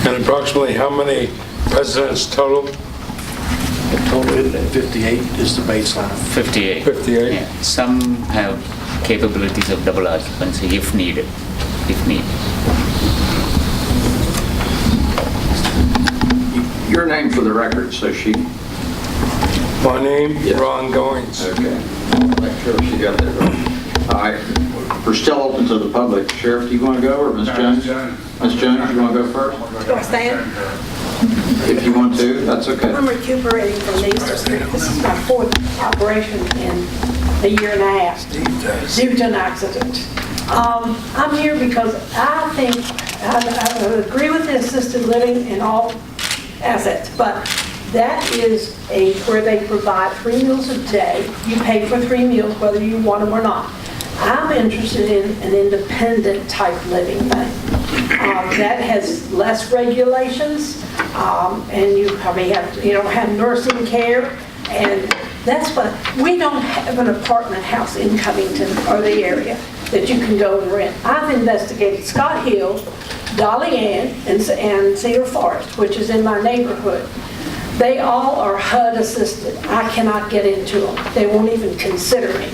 And approximately how many residents total? The total at 58 is the baseline. 58. 58? Yeah. Some have capabilities of double occupancy if needed. Your name for the record, so she... My name, Yes. Ron Goins. Okay. Make sure she got that right. All right. We're still open to the public. Sheriff, do you want to go, or Ms. Jones? Ms. Jones, you want to go first? Do I stand? If you want to, that's okay. I'm recuperating from these. This is my fourth operation in a year and a half due to an accident. I'm here because I think, I agree with the assisted living in all assets, but that is where they provide 3 meals a day. You pay for 3 meals whether you want them or not. I'm interested in an independent type living thing. That has less regulations, and you probably don't have nursing care, and that's what, we don't have an apartment house in Covington or the area that you can go and rent. I've investigated Scott Hill, Dolly Ann, and Cedar Forest, which is in my neighborhood. They all are HUD assisted. I cannot get into them. They won't even consider me.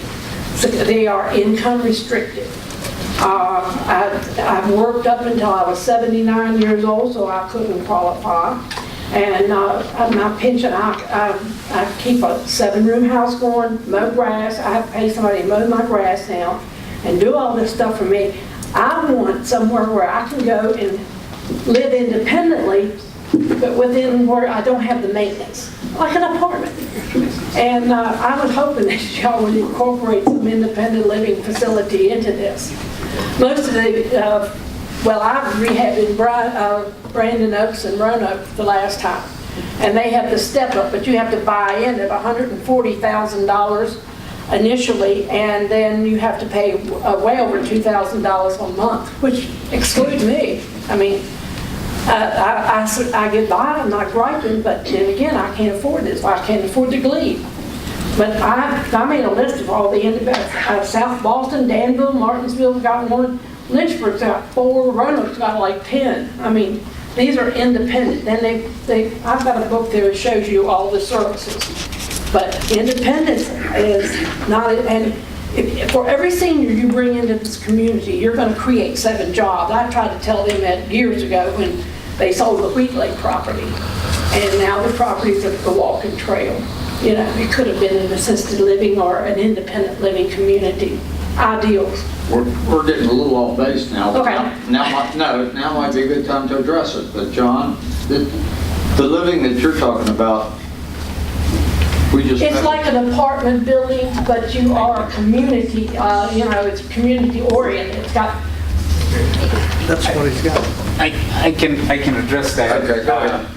So they are income restricted. I've worked up until I was 79 years old, so I couldn't qualify. And my pension, I keep a 7-room house going, mow grass. I have to pay somebody to mow my grass now and do all this stuff for me. I want somewhere where I can go and live independently, but within where I don't have the maintenance, like an apartment. And I was hoping that y'all would incorporate some independent living facility into this. Most of the, I've rehabbed in Brandon Oaks and Roanoke the last time, and they have the step up, but you have to buy in at $140,000 initially, and then you have to pay way over $2,000 a month, which excludes me. I mean, I get by, I'm not griping, but then again, I can't afford this. I can't afford the glebe. But I made a list of all the independent. South Boston, Danville, Martinsville's got one, Lynchburg's got 4, Roanoke's got like 10. I mean, these are independent. Then I've got a book there that shows you all the services. But independence is not, and for every senior you bring into this community, you're going to create 7 jobs. I tried to tell them that years ago when they sold the Wheat Lake property. And now the property's at the walking trail. You know, it could have been an assisted living or an independent living community. Ideals. We're getting a little off base now. Okay. Now might be a good time to address it. But John, the living that you're talking about, it's like an apartment building, but you are a community, it's community oriented. It's got... That's what he's got. I can address that. Okay, go ahead.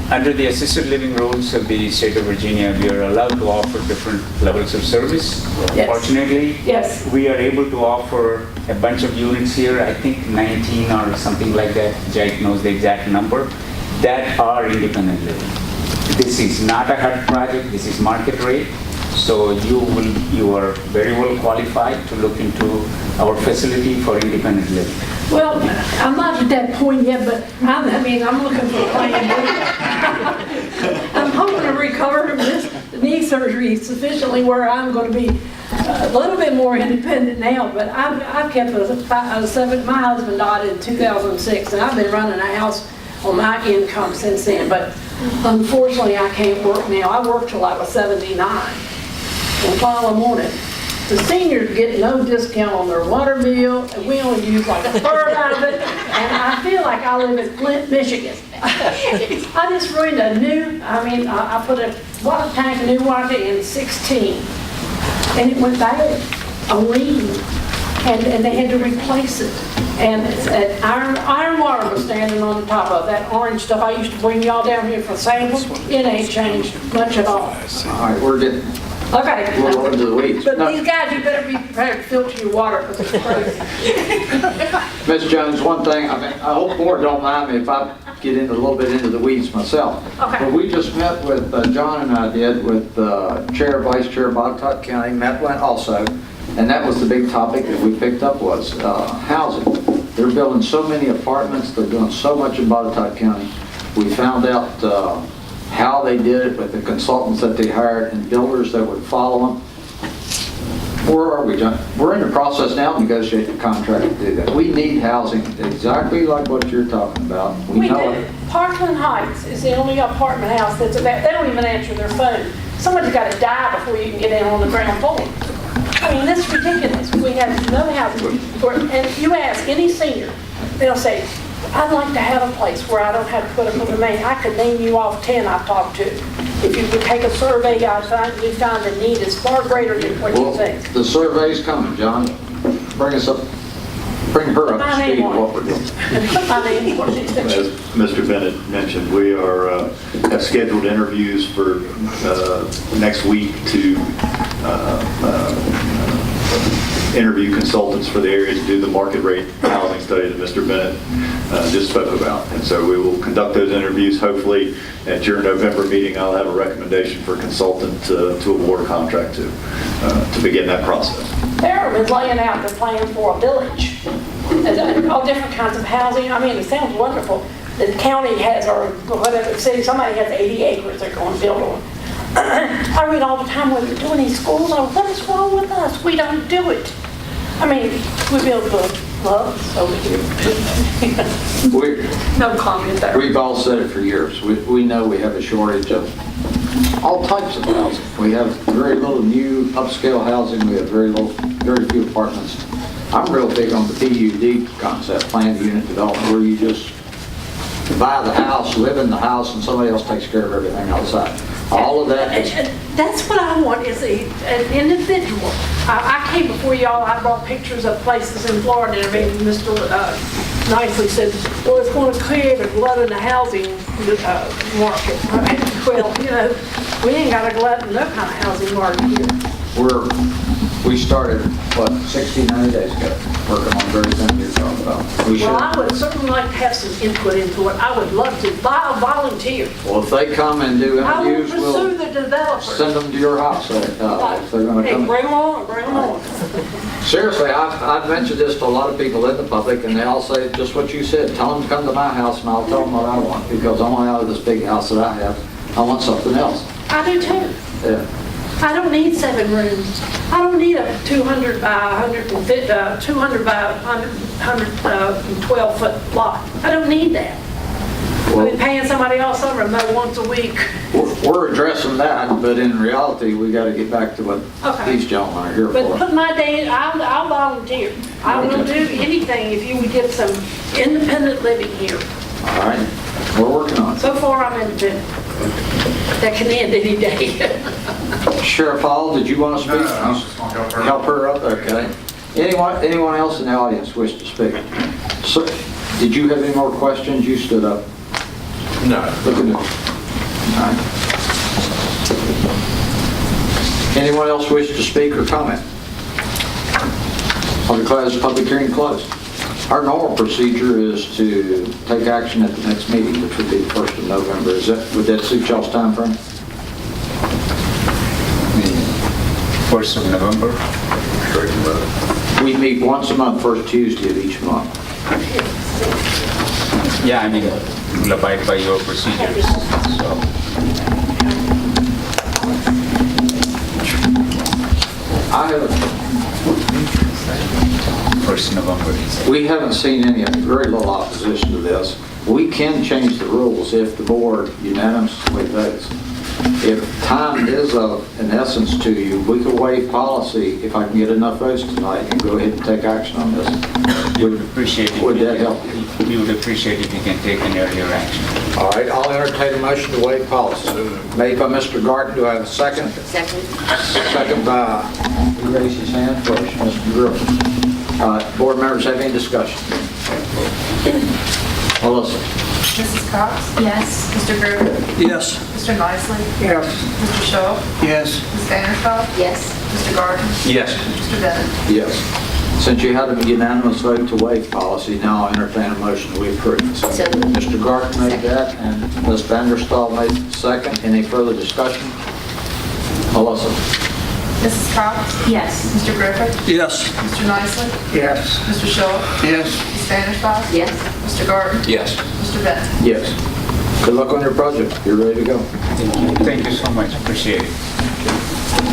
Under the assisted living rules of the state of Virginia, we are allowed to offer different levels of service. Yes. Fortunately, Yes. we are able to offer a bunch of units here, I think 19 or something like that. Jack knows the exact number, that are independent living. This is not a HUD project, this is market rate. So you are very well qualified to look into our facility for independent living. Well, I'm not at that point yet, but I'm looking for a plan. I'm hoping to recover from this knee surgery sufficiently where I'm going to be a little bit more independent now, but I've kept my husband died in 2006, and I've been running a house on my income since then, but unfortunately I can't work now. I worked till I was 79, and while I'm on it, the seniors get no discount on their water bill, and we only use like a third out of it, and I feel like I live in Flint, Michigan. I just ruined I put a water tank, a new water tank in 16, and it went bad, a leak, and they had to replace it. And iron water was standing on the top of that orange stuff I used to bring y'all down here for samples. It ain't changed much at all. All right, we're getting Okay. a little into the weeds. But No. these guys, you better be prepared to filter your water because it's crazy. Ms. Jones, one thing, I hope board don't mind me if I get a little bit into the weeds myself. Okay. But we just met with, John and I did, with Chair, Vice Chair Bogtot County, met also, and that was the big topic that we picked up was housing. They're building so many apartments, they're doing so much in Botetourt County. We found out how they did it with the consultants that they hired and builders that would follow them. Where are we, John? We're in the process now of negotiating a contract to do that. We need housing exactly like what you're talking about. We know do. it. Parkland Heights is the only apartment house that's about, they don't even answer their phone. Somebody's got to die before you can get in on the ground floor. I mean, that's ridiculous. We have no housing. And you ask any senior, they'll say, I'd like to have a place where I don't have to put up with a name. I could name you off 10 I've talked to. If you would take a survey, we found the need is far greater than what you think. The survey's coming, John. Bring her up to speed of what we're doing. My name on it. As Mr. Bennett mentioned, we have scheduled interviews for next week to interview consultants for the area to do the market rate housing study that Mr. Bennett just spoke about. And so we will conduct those interviews. Hopefully at your November meeting, I'll have a recommendation for a consultant to award a contract to begin that process. Fairham's laying out their plan for a village, and all different kinds of housing. I mean, it sounds wonderful. The county has, or whatever, city, somebody has 80 acres they're going to build on. I read all the time when they're doing these schools, what is wrong with us? We don't do it. I mean, we build love over here. No comment there. We've all said it for years. We know we have a shortage of all types of housing. We have very little new upscale housing. We have very few apartments. I'm real big on the PUD concept, planned unit development, where you just buy the house, live in the house, and somebody else takes care of everything outside. All of that is... That's what I want, is an individual. I came before y'all, I brought pictures of places in Florida, and everything. Mr. Nicely said, well, it's going to create a glut in the housing market. Well, you know, we ain't got a glut in no kind of housing market here. We started, 60, 90 days ago, working on very things you're talking about. Well, I would certainly like to have some input into it. I would love to. I'll volunteer. Well, if they come and do I will interviews, pursue we'll the developers. send them to your house if they're going to Hey, come. bring them on, bring them on. Seriously, I've mentioned this to a lot of people in the public, and they all say just what you said. Tell them to come to my house, and I'll tell them what I want, because I want out of this big house that I have. I want something else. I do too. Yeah. I don't need 7 rooms. I don't need a 200 by 150, 200 by 112 foot lot. I don't need that. I've been paying somebody all summer to mow once a week. We're addressing that, but in reality, we got to get back to what these gentlemen are here But for. put my day, I'll volunteer. I will do anything if you would get some independent living here. All right, we're working on it. So far, I'm independent. That can end any day. Sheriff Hall, did you want to speak? No, I was just gonna help her. Help her up, okay. Anyone else in the audience wish to speak? Sir, did you have any more questions? You stood up. No. Look at it. All right. Anyone else wish to speak or comment? I'll declare this public hearing closed. Our normal procedure is to take action at the next meeting, which would be the 1st of November. Would that suit y'all's time frame? 1st of November. We meet once a month, first Tuesday of each month. Yeah, I mean, we'll abide by your procedures. So, I haven't, 1st November. we haven't seen very little opposition to this. We can change the rules if the board unanimously votes. If time is of an essence to you, we could waive policy if I can get enough votes tonight and go ahead and take action on this. We would appreciate it. Would that help you? We would appreciate if you can take an earlier action. All right, I'll entertain a motion to waive policy. Made by Mr. Garten, do I have a second? Second. Second by, who raised his hand first? Mr. Griffin. Board members have any discussion? Melissa? Mrs. Cox? Yes. Mr. Gerber? Yes. Mr. Nicely? Yes. Mr. Shaw? Yes. Ms. Vanderstop? Yes. Mr. Garden? Yes. Mr. Bennett? Yes. Since you had a unanimous vote to waive policy, now I'll entertain a motion we approve. So moved. Mr. Garten made that, and Ms. Vanderstall made the second. Any further discussion? Melissa? Mrs. Cox? Yes. Mr. Griffith? Yes. Mr. Nicely? Yes. Mr. Shaw? Yes. Ms. Vandersloot? Yes. Mr. Garden? Yes. Mr. Bennett? Yes. Good luck on your project. You're ready to go. Thank you so much, appreciate it.